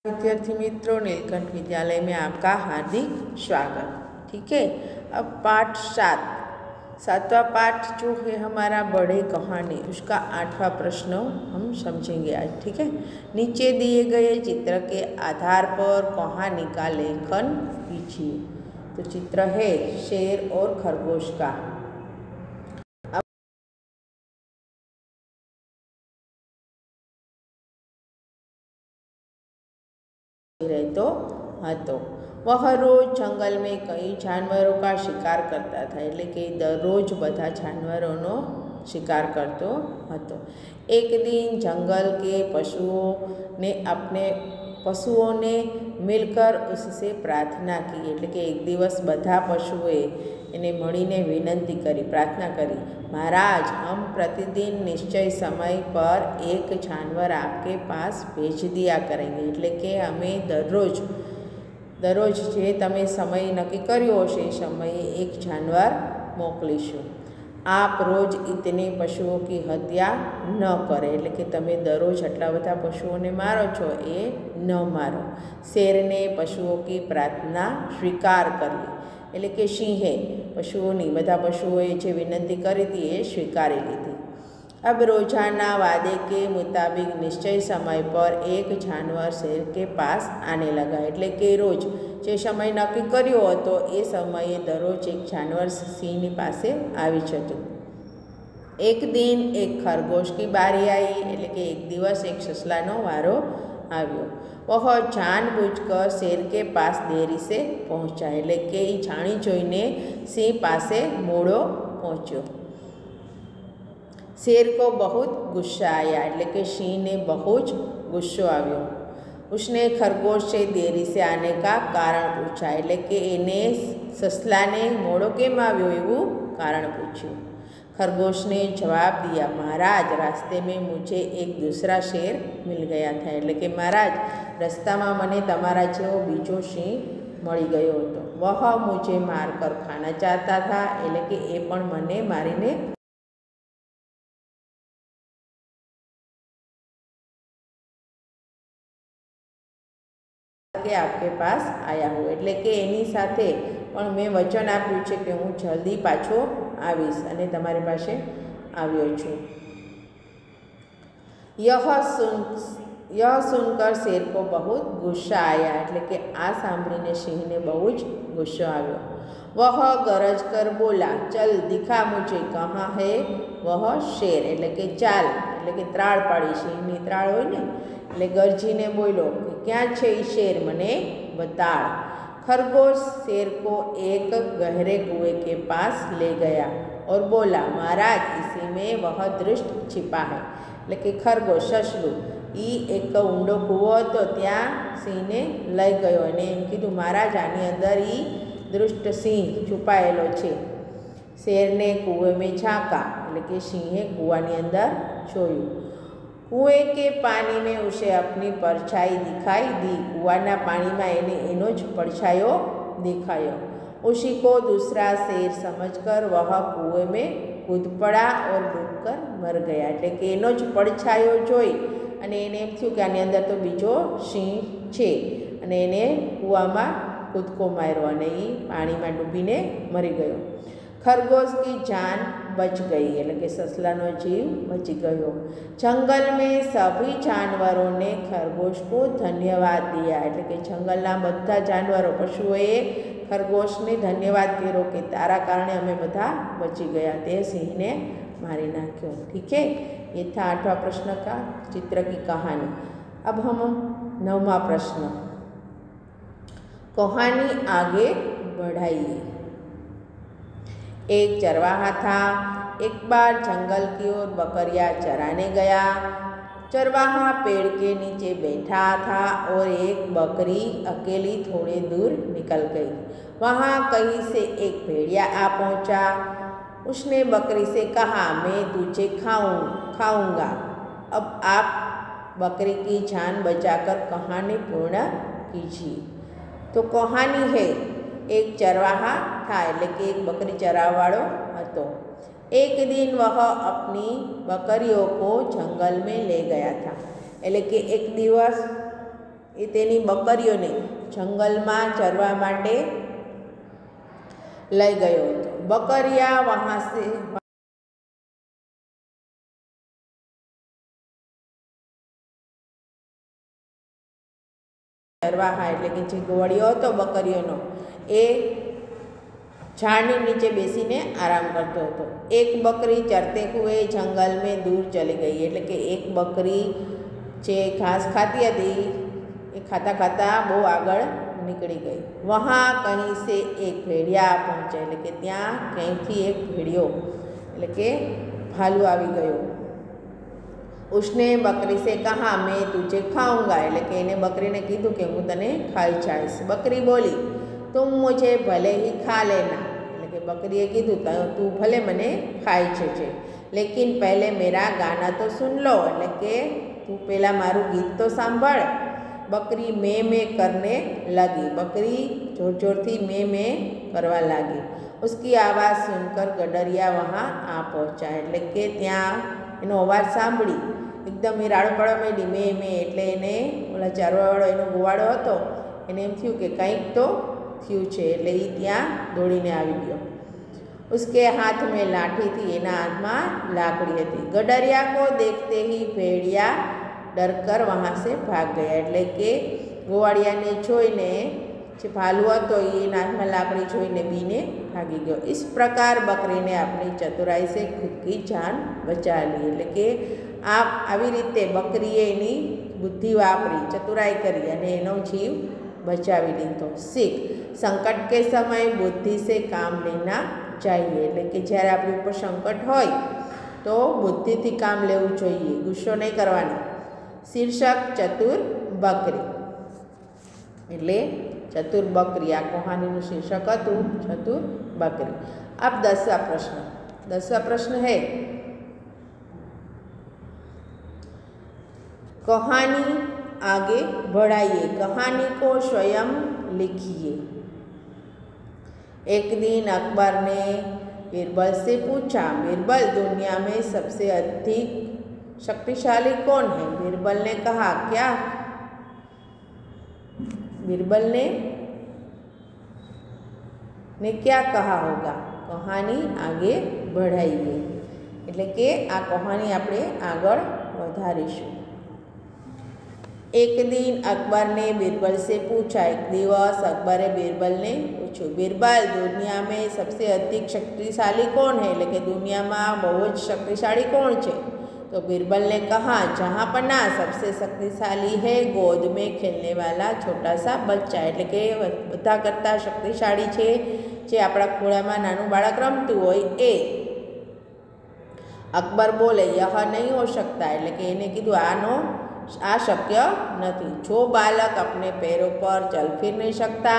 विद्यार्थी मित्रों, नीलकंठ विद्यालय में आपका हार्दिक स्वागत। ठीक है, अब पाठ 7वां पाठ जो है हमारा बढ़े कहानी, उसका 8वां प्रश्न हम समझेंगे आज। ठीक है, नीचे दिए गए चित्र के आधार पर कहानी का लेखन कीजिए। तो चित्र है शेर और खरगोश का। रहतो હતો। वह रोज जंगल में कई जानवरों का शिकार करता था, એટલે કે દરરોજ બધા जानवरों शिकार करतो હતો। एक दिन जंगल के पशुओं ने मिलकर उससे प्रार्थना की, એટલે કે एक दिवस બધા पशुओं એને મળીને વિનંતી કરી, प्रार्थना करी, महाराज, हम प्रतिदिन निश्चय समय पर एक जानवर आपके पास भेज दिया करेंगे, એટલે કે અમે दररोज जे तमे समय नक्की कर्यो हशे ए समये एक जानवर मोकलीशुं। आप रोज इतने पशुओं की हत्या न करे, એટલે કે તમે દરરોજ આટલા બધા પશુઓને મારો છો એ ન મારો। शेर ने पशुओं की प्रार्थना स्वीकार कर ली, એટલે કે સિંહે પશુઓની બધા પશુઓએ જે વિનંતી કરી હતી એ સ્વીકારી લીધી। अब रोजाना वादे के मुताबिक निश्चय समय पर एक जानवर शेर के पास आने लगा, એટલે કે રોજ જે સમય નક્કી કર્યો હતો એ સમયે દરરોજ એક जानवर સિંહની પાસે આવી જતું। एक दिन एक खरगोश की बारी आई, એટલે કે एक दिवस एक ससलानो वारो આવ્યો। वह जानबूझकर शेर के पास देरी से पहुँचा, એટલે કે એ જાણી જોઈને સિંહ પાસે મોડો પહોંચ્યો। शेर को बहुत गुस्सा आया, એટલે કે सिंह ने बहुत गुस्सो આવ્યો। उसने खरगोश से देरी से आने का कारण पूछा, એટલે કે એને સસલાને મોડો કેમ આવ્યો એવું કારણ પૂછ્યું। खरगोश ने जवाब दिया, महाराज, रास्ते में मुझे एक दूसरा शेर मिल गया था, એટલે કે महाराज, રસ્તામાં મને તમારા જેવો બીજો સિંહ મળી ગયો હતો। वह मुझे मारकर खाना चाहता था, એટલે કે એ પણ મને મારીને के आपके पास आया हूँ, એટલે કે એની સાથે પણ મેં વચન આપ્યું છે કે હું જલ્દી પાછો આવીશ અને તમારી પાસે આવ્યો છું। यह सुनकर शेर को बहुत गुस्सा आया, એટલે કે આ સાંભળીને સિંહને બહુ જ ગુસ્સો આવ્યો। वह गरज कर बोला, चल दिखा मुझे कहाँ है वह शेर, એટલે કે ચાલ, એટલે કે ત્રાળ પાડી, સિંહની ત્રાળ હોય ને, એટલે ગરજીને બોલ્યો કે ક્યાં છે એ શેર, મને બતાડ। खरगोश शेर को एक गहरे कुएं के पास ले गया और बोला, महाराज, इसी में वह दृष्ट छिपा है, એટલે કે ખરગોશ સસલું એ એક ઊંડો કૂવો હતો ત્યાં સિંહને લઈ ગયો અને એમ કીધું, महाराज, આની અંદર એ દૃષ્ટ સિંહ છુપાયેલો છે। શેરને કૂવે में झाँका, એટલે કે સિંહે કૂવાની અંદર જોયું। कुएं के पानी में उसे अपनी परछाई दिखाई दी, कुआना पानी में एने एनो ज परछायो दिखायो। उसी को दूसरा शेर समझकर वह कुएं में कूद पड़ा और डूबकर मर गया, એટલે કે એનો જ પડછાયો જોઈ અને એને એમ થયું કે આની અંદર તો બીજો સિંહ છે અને એને કૂવામાં કૂદકો માર્યો અને એ પાણીમાં ડૂબીને મરી ગયો। खरगोश की जान बच गई, એટલે કે સસલાનો જીવ બચી ગયો। जंगल में सभी जानवरों ने खरगोश को धन्यवाद दिया, એટલે કે જંગલના બધા जानवरों પશુઓએ खरगोशને ધન્યવાદ કર્યો કે તારા કારણે અમે બધા બચી ગયા, તે સિંહને મારી નાખ્યો। ठीक है, ये था 8वां प्रश्न का चित्र की कहानी। अब हम 9वां प्रश्न, कहानी आगे बढ़ाइए। एक चरवाहा था। एक बार जंगल की ओर बकरियां चराने गया। चरवाहा पेड़ के नीचे बैठा था और एक बकरी अकेली थोड़े दूर निकल गई। वहाँ कहीं से एक भेड़िया आ पहुँचा। उसने बकरी से कहा, मैं तुझे खाऊंगा। अब आप बकरी की जान बचाकर कहानी पूर्ण कीजिए। तो कहानी है, एक चरवाहा था, એટલે કે એક બકરી ચરાવવાળો હતો। एक दिन वह अपनी बकरियों को जंगल में ले गया था, એટલે કે એક દિવસ એ તેની બકરીઓને જંગલમાં ચરવા માટે લઈ ગયો હતો. બકરિયા વહાં સે ચરવાહા એટલે કે જે ગોવાળિયો હતો બકરીઓનો એ झाड़ नीचे बेसीने आराम करतो હતો. एक बकरी चरते हुए जंगल में दूर चली गई એટલે કે એક બકરી જે ઘાસ ખાતી હતી એ ખાતા ખાતા બહુ આગળ નીકળી ગઈ. વહાં કहीं से एक भेड़िया पहुँचे એટલે કે ત્યાં ક્યાંયથી એક ભેડિયો એટલે કે ભાલુ આવી ગયો. उसने बकरी से कहा मैं तुझे खाऊंगा એટલે કે એને બકરીને કીધું કે હું તને ખાઈ જાઈશ. बकरी बोली तुम मुझे भले ही खा लेना એટલે કે બકરીએ કીધું તું ભલે મને ખાઈ છે लेकिन पहले मेरा गाना तो सुन लो એટલે કે તું પહેલાં મારું ગીત તો સાંભળ. बकरी में करने लगी. बकरी जोर जोर थी में करवा लगी. उसकी आवाज़ सुनकर गडरिया वहाँ आ पहुँचा એટલે કે ત્યાં એનો અવાજ સાંભળી એકદમ એ રાડો પાડવા માંડી મેં એટલે એને ઓલા ચારવાવાળો એનો ગોવાળો હતો એને એમ થયું કે કંઈક તો થયું છે એટલે એ ત્યાં દોડીને આવી ગયો. उसके हाथ में लाठी थी एना हाथ में लाकड़ी थी. गडरिया को देखते ही भेड़िया डरकर वहाँ से भाग गया એટલે કે ગોવાળિયાને જોઈને જે ભાલુ હતો એના હાથમાં લાકડી જોઈને બીને ભાગી ગયો. इस प्रकार बकरी ने अपनी चतुराई से खुद की जान बचा ली એટલે કે આવી રીતે બકરીએ એની બુદ્ધિ વાપરી ચતુરાઈ કરી અને એનો જીવ બચાવી લીધો. શીખ સંકટ કે સમય બુદ્ધિ से काम लेना चाहिए એટલે કે જ્યારે આપણી ઉપર સંકટ હોય તો બુદ્ધિથી કામ લેવું જોઈએ, ગુસ્સો નહીં કરવાનો. શીર્ષક ચતુર બકરી એટલે ચતુર બકરી આ કહાનીનું શીર્ષક હતું ચતુર बकरी. अब 10वां प्रश्न है कहानी आगे बढ़ाइए. कहानी को स्वयं लिखिए. एक दिन अकबर ने बीरबल से पूछा बीरबल दुनिया में सबसे अधिक शक्तिशाली कौन है. बीरबल ने कहा क्या बीरबल ने क्या कहा होगा. कहानी आगे बढ़ाइए એટલે કે આ કહાની આપણે આગળ વધારીશું. एक दिन अकबर ने बीरबल से पूछा. एक दिवस अकबरे बीरबल ने पूछू बीरबल दुनिया में सबसे अधिक शक्तिशाली कौन है એટલે કે દુનિયામાં બહુ જ શક્તિશાળી કોણ છે. तो बीरबल ने कहा जहाँ पन्ना सबसे शक्तिशाली है गोद में खेलने वाला छोटा सा बच्चा એટલે કે બધા કરતાં શક્તિશાળી છે જે આપણા ખોળામાં નાનું બાળક રમતું હોય એ. अकबर बोले यह नहीं हो सकता એટલે કે એને કીધું आ शक्य नहीं. जो बालक अपने पैरों पर चल फिर नहीं सकता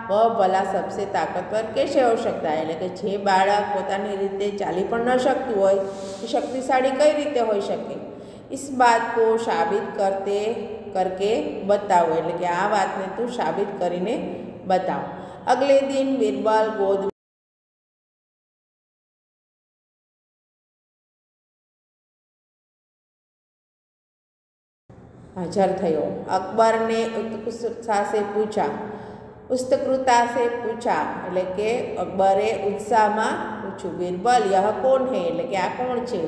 वह भला सबसे ताकतवर कैसे हो सकता है એટલે કે જે બાળક પોતાની રીતે ચાલી પણ ન શકતું હોય એ શક્તિશાળી કઈ રીતે હોઈ શકે. इस बात को साबित करके बताओ એટલે કે આ વાતને તું સાબિત કરીને બતાવ. अगले दिन बीरबल गोद हाजर थयो. अकबर ने उत्सुकता से पूछा એટલે કે અકબરે ઉત્સાહમાં પૂછ્યું बीरबल यह कौन है એટલે કે આ કોણ છે.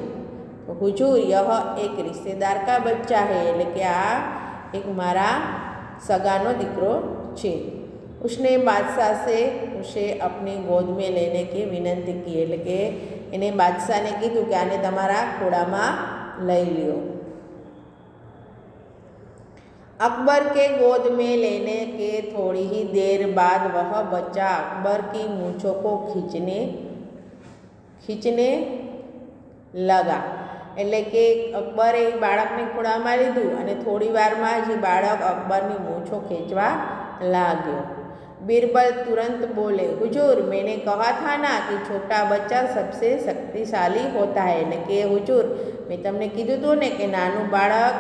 તો हुजूर यह एक रिश्तेदार का बच्चा है એટલે કે આ એક મારા સગાનો દીકરો છે. उसने बादशाह से उसे अपनी गोद में लेने की विनंती की એટલે કે એને બાદશાહને કીધું કે આને તમારા ખોળામાં લઈ લ્યો. अकबर के गोद में लेने के थोड़ी ही देर बाद वह बच्चा अकबर की मूँछों को खींचने लगा એટલે કે અકબરે બાળકને ખોળામાં લીધું અને થોડી વારમાં જ બાળક અકબરની મૂંછો ખેંચવા लाग्यो. बीरबल तुरंत बोले हुजूर मैंने कहा था ना कि छोटा बच्चा सबसे शक्तिशाली होता है એટલે કે हुजूर મેં તમને કીધું હતું ને કે નાનું બાળક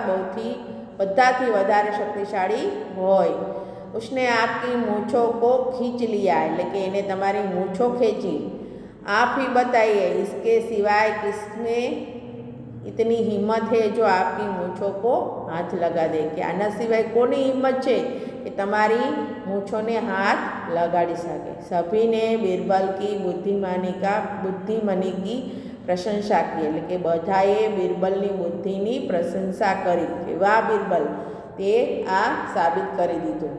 બધાથી વધારે શક્તિશાળી હોય. उसने आपकी मूँछों को खींच लिया એટલે કે એને તમારી મૂંછો ખેંચી. आप ही बताइए इसके सिवाय किसने इतनी हिम्मत है जो आपकी मूँछों को हाथ लगा दे कि आना सिवाय कोनी हिम्मत है कि तमारी मूँछों ने हाथ लगाड़ी सके। सभी ने बीरबल की बुद्धिमनी की प्रशंसा की એટલે કે બધાએ બીરબલની બુદ્ધિની પ્રશંસા કરી કે વાહ બીરબલ તે આ સાબિત કરી દીધું।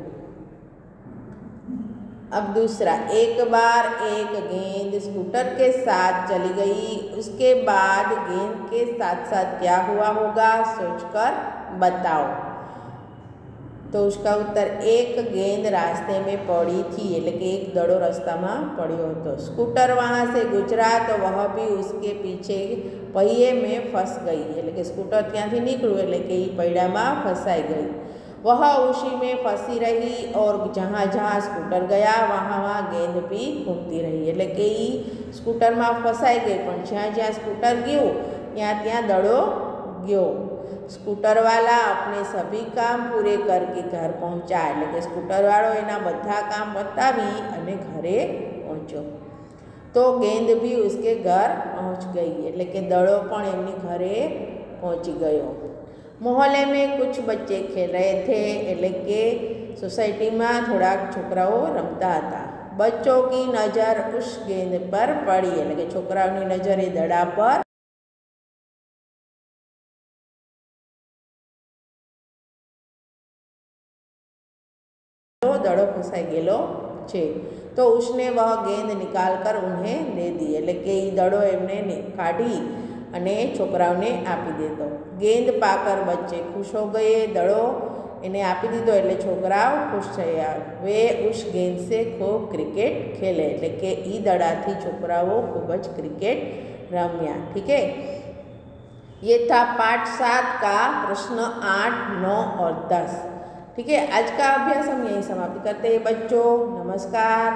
अब दूसरा, एक बार एक गेंद स्कूटर के साथ चली गई, उसके बाद गेंद के साथ साथ क्या हुआ होगा सोचकर बताओ। तो उसका उत्तर, एक गेंद रास्ते में पड़ी थी એટલે કે एक दड़ो रास्ता में पड़ो तो स्कूटर वहाँ से गुजरा तो वह भी उसके पीछे पहिए में फंस गई એટલે કે स्कूटर ત્યાંથી નીકળ્યું એટલે કે એ પૈડામાં ફસાઈ गई। वह उसी में फंसी रही और जहाँ जहाँ स्कूटर गया वहाँ वहाँ गेंद भी घूमती रही એટલે કે એ स्कूटर में फंसाई गई पण જ્યાં જ્યાં स्कूटर गયું ત્યાં ત્યાં दड़ो गयो। स्कूटर वाला अपने सभी काम पूरे करके घर पहुँचा એટલે કે स्कूटर वालों एना बधा काम पतावी अने घरे पहुँचो तो गेंद भी उसके घर पहुँच गई એટલે કે दड़ो पण एमनी घरे पहुँची गयो। मोहल्ले में कुछ बच्चे खेल रहे थे એટલે કે सोसायटी में थोड़ा छोकराओ रमता था। बच्चों की नज़र उस गेंद पर पड़ी એટલે કે छोकराओनी नज़र ए दड़ा पर दड़ो फंसाई गेलो छे तो उसने वह गेंद निकाल कर उन्हें दे दी એટલે કે એ દડો એમને કાઢી અને છોકરાઓને આપી દીધો। गेंद पाकर बच्चे खुश हो गए। दड़ो એને આપી દીધો એટલે છોકરાઓ खुश થયા। वे उस गेंद से खूब क्रिकेट खेले એટલે કે એ દડાથી છોકરાઓ खूब ज क्रिकेट रम्या। ठीक है, ये था पाठ 7 का प्रश्न 8, 9 और 10। ठीक है, आज का अभ्यास हम यहीं समाप्त करते हैं बच्चों। नमस्कार।